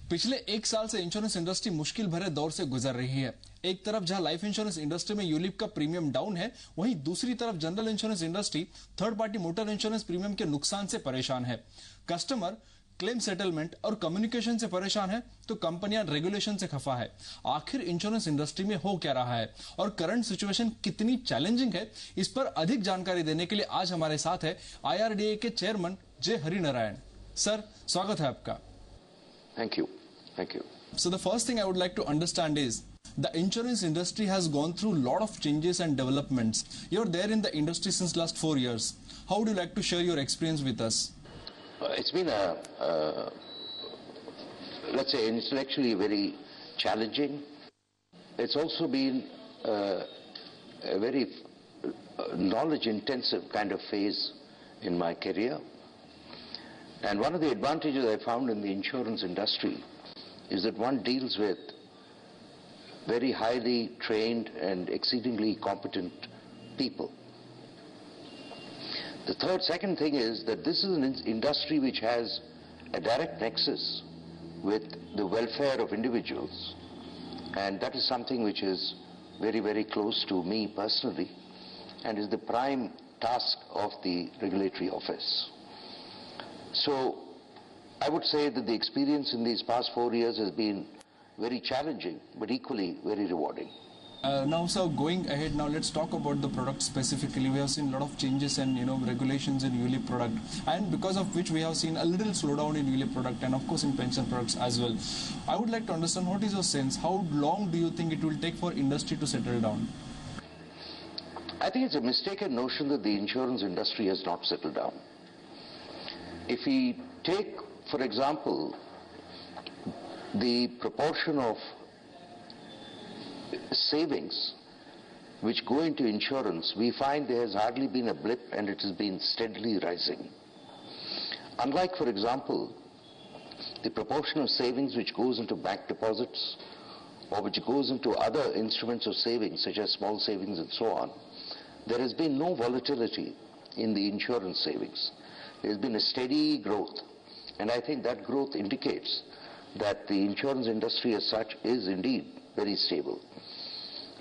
पिछले एक साल से इंश्योरेंस इंडस्ट्री मुश्किल भरे दौर से गुजर रही है। एक तरफ जहां लाइफ इंश्योरेंस इंडस्ट्री में यूलिप का प्रीमियम डाउन है, वहीं दूसरी तरफ general insurance industry third party motor insurance premium के नुकसान से परेशान है। कस्टमर क्लेम सेटलमेंट और कम्युनिकेशन से परेशान है तो कंपनियां रेगुलेशन से खफा है। आखिर इंश्योरेंस इंडस्ट्री में हो क्या रहा है और करंट सिचुएशन कितनी चैलेंजिंग है, इस पर अधिक जानकारी देने के लिए आज हमारे साथ है IRDA के चेयरमैन J.HARI नारायण। सर, स्वागत है आपका। Thank you. Thank you. So the first thing I would like to understand is the insurance industry has gone through a lot of changes and developments. You're there in the industry since last 4 years. How would you like to share your experience with us? It's been let's say, intellectually very challenging. It's also been a very knowledge-intensive kind of phase in my career. And one of the advantages I found in the insurance industry is that one deals with very highly trained and exceedingly competent people. The second thing is that this is an industry which has a direct nexus with the welfare of individuals, and that is something which is very, very close to me personally and is the prime task of the regulatory office. So I would say that the experience in these past 4 years has been very challenging but equally very rewarding. Now, sir, going ahead, now let's talk about the product specifically. We have seen a lot of changes and regulations in ULIP product, and because of which we have seen a little slowdown in ULIP product and of course in pension products as well. I would like to understand, what is your sense? How long do you think it will take for industry to settle down? I think it's a mistaken notion that the insurance industry has not settled down. If we take, for example, the proportion of savings which go into insurance, we find there has hardly been a blip and it has been steadily rising. Unlike, for example, the proportion of savings which goes into bank deposits or which goes into other instruments of savings such as small savings and so on, there has been no volatility in the insurance savings. There has been a steady growth, and I think that growth indicates that the insurance industry as such is indeed very stable.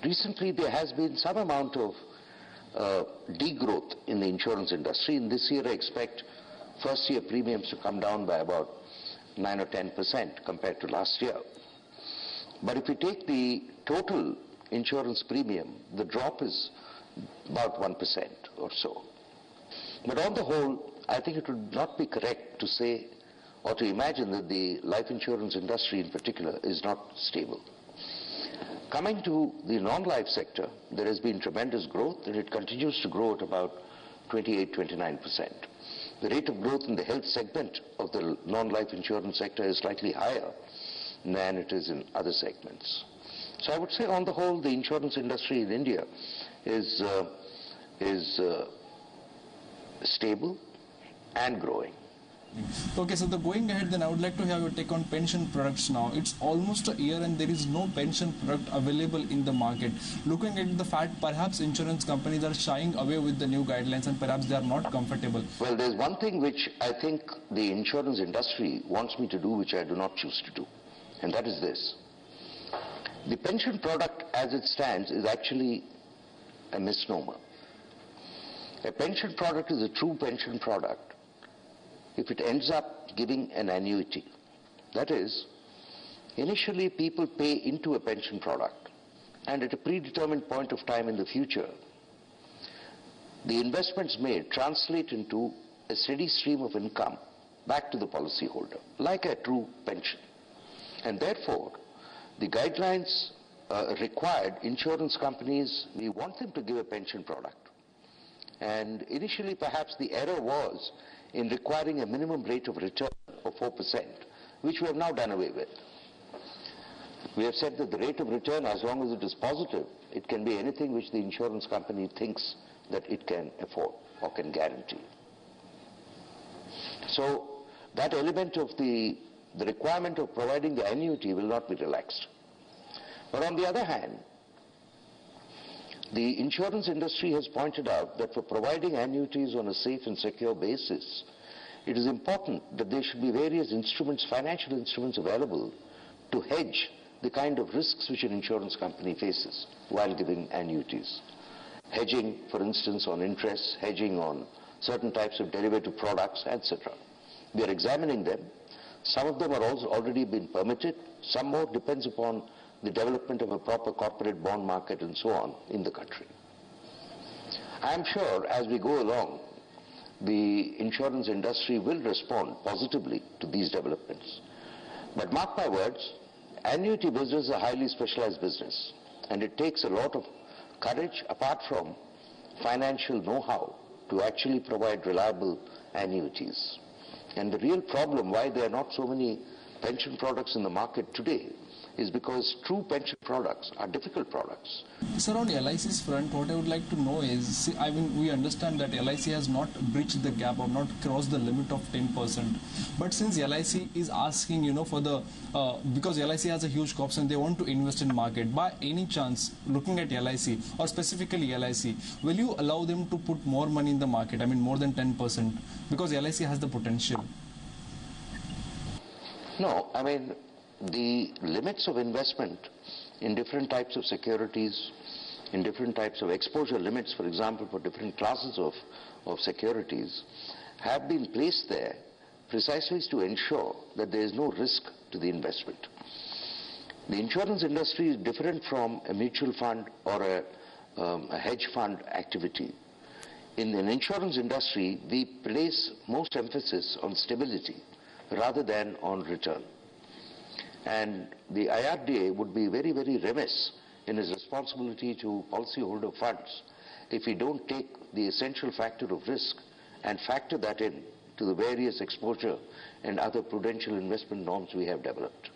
Recently there has been some amount of degrowth in the insurance industry. In this year I expect first year premiums to come down by about 9 or 10% compared to last year. But if you take the total insurance premium, the drop is about 1% or so. But on the whole, I think it would not be correct to say or to imagine that the life insurance industry in particular is not stable. Coming to the non-life sector, there has been tremendous growth and it continues to grow at about 28-29%. The rate of growth in the health segment of the non-life insurance sector is slightly higher than it is in other segments. So I would say on the whole the insurance industry in India is stable and growing. Okay, so going ahead, then I would like to have your take on pension products now. It's almost a year and there is no pension product available in the market. Looking at the fact, perhaps insurance companies are shying away with the new guidelines and perhaps they are not comfortable. Well, there's one thing which I think the insurance industry wants me to do which I do not choose to do, and that is this. The pension product as it stands is actually a misnomer. A pension product is a true pension product if it ends up giving an annuity. That is, initially people pay into a pension product, and at a predetermined point of time in the future, the investments made translate into a steady stream of income back to the policyholder, like a true pension. And therefore, the guidelines required insurance companies, we want them to give a pension product. And initially perhaps the error was in requiring a minimum rate of return of 4%, which we have now done away with. We have said that the rate of return, as long as it is positive, it can be anything which the insurance company thinks that it can afford or can guarantee. So that element of the requirement of providing the annuity will not be relaxed. But on the other hand, the insurance industry has pointed out that for providing annuities on a safe and secure basis, it is important that there should be various instruments, financial instruments available to hedge the kind of risks which an insurance company faces while giving annuities. Hedging, for instance, on interest, hedging on certain types of derivative products, etc. We are examining them. Some of them are also already been permitted. Some more depends upon the development of a proper corporate bond market and so on in the country. I am sure as we go along, the insurance industry will respond positively to these developments. But mark my words, annuity business is a highly specialized business, and it takes a lot of courage apart from financial know-how to actually provide reliable annuities. And the real problem why there are not so many pension products in the market today is because true pension products are difficult products. Sir, on LIC's front, what I would like to know is, I mean, we understand that LIC has not breached the gap or not crossed the limit of 10%. But since LIC is asking, you know, for the, because LIC has a huge corpus and they want to invest in market, by any chance, looking at LIC or specifically LIC, will you allow them to put more money in the market, I mean more than 10%, because LIC has the potential? No, I mean, the limits of investment in different types of securities, in different types of exposure limits, for example, for different classes of securities, have been placed there precisely to ensure that there is no risk to the investment. The insurance industry is different from a mutual fund or a hedge fund activity. In an insurance industry, we place most emphasis on stability rather than on return. And the IRDA would be very, very remiss in its responsibility to policyholder funds if we don't take the essential factor of risk and factor that in to the various exposure and other prudential investment norms we have developed.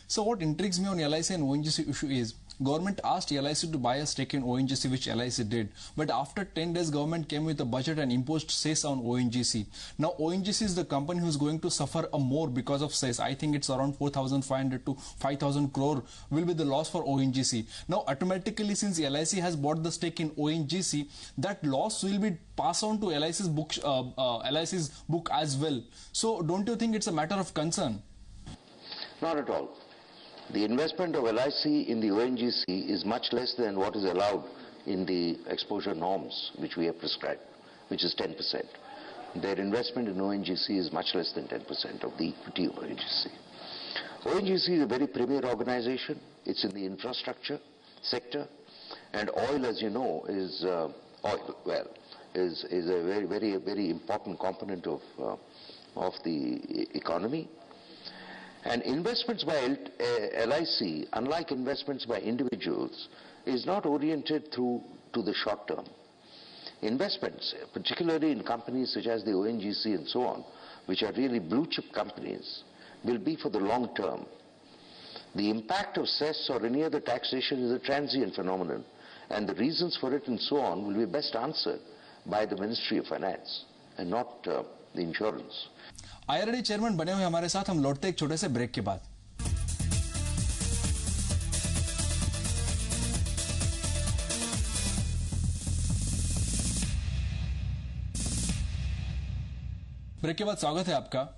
So what intrigues me on LIC and ONGC issue is, government asked LIC to buy a stake in ONGC, which LIC did. But after 10 days, government came with a budget and imposed cess on ONGC. Now, ONGC is the company who is going to suffer a more because of cess. I think it's around 4,500 to 5,000 crore will be the loss for ONGC. Now, automatically, since LIC has bought the stake in ONGC, that loss will be passed on to LIC's book as well. So, don't you think it's a matter of concern? Not at all. The investment of LIC in the ONGC is much less than what is allowed in the exposure norms which we have prescribed, which is 10%. Their investment in ONGC is much less than 10% of the equity of ONGC. ONGC is a very premier organization. It's in the infrastructure sector, and oil, as you know, is a very important component of the economy. And investments by LIC, unlike investments by individuals, is not oriented to the short term. Investments, particularly in companies such as the ONGC and so on, which are really blue chip companies, will be for the long term. The impact of cess or any other taxation is a transient phenomenon, and the reasons for it and so on will be best answered by the Ministry of Finance and not the insurance. IRDA chairman बने हुए हमारे साथ, हम लौटते एक छोटे से break के बाद। ब्रेक के बाद स्वागत है आपका।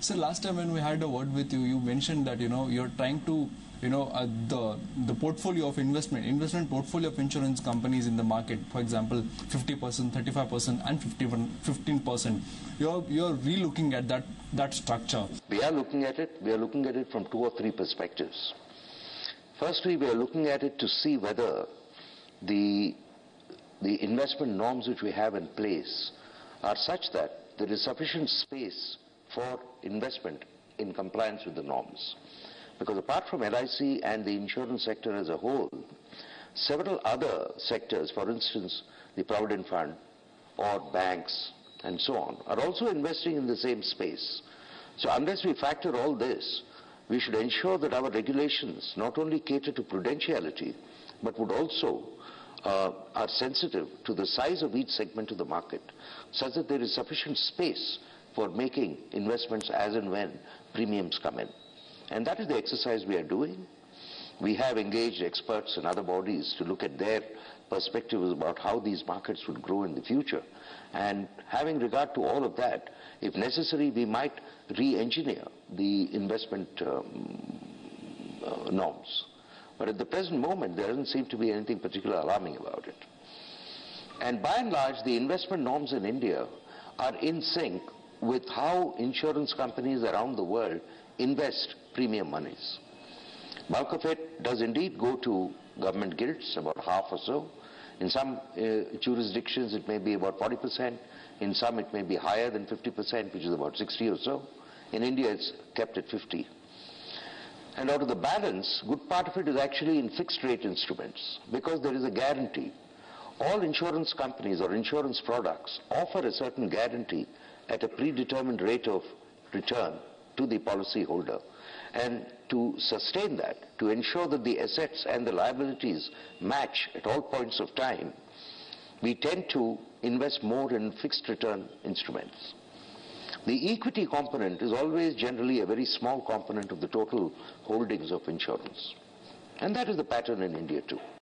Sir, last time when we had a word with you, you mentioned that you're trying to the portfolio of investment portfolio of insurance companies in the market, for example 50%, 35% and 15%, you're re-looking at that structure. We are looking at it from 2 or 3 perspectives. Firstly, we are looking at it to see whether the investment norms which we have in place are such that there is sufficient space for investment in compliance with the norms. Because apart from LIC and the insurance sector as a whole, several other sectors, for instance, the Provident Fund or banks and so on, are also investing in the same space. So unless we factor all this, we should ensure that our regulations not only cater to prudentiality, but would also are sensitive to the size of each segment of the market, such that there is sufficient space for making investments as and when premiums come in. And that is the exercise we are doing. We have engaged experts and other bodies to look at their perspectives about how these markets would grow in the future. And having regard to all of that, if necessary, we might re-engineer the investment norms. But at the present moment, there doesn't seem to be anything particularly alarming about it. And by and large, the investment norms in India are in sync with how insurance companies around the world invest premium monies. Bulk of it does indeed go to government gilts, about half or so. In some jurisdictions, it may be about 40%. In some, it may be higher than 50%, which is about 60 or so. In India, it's kept at 50. And out of the balance, good part of it is actually in fixed rate instruments, because there is a guarantee. All insurance companies or insurance products offer a certain guarantee at a predetermined rate of return to the policyholder. And to sustain that, to ensure that the assets and the liabilities match at all points of time, we tend to invest more in fixed return instruments. The equity component is always generally a very small component of the total holdings of insurance. And that is the pattern in India too.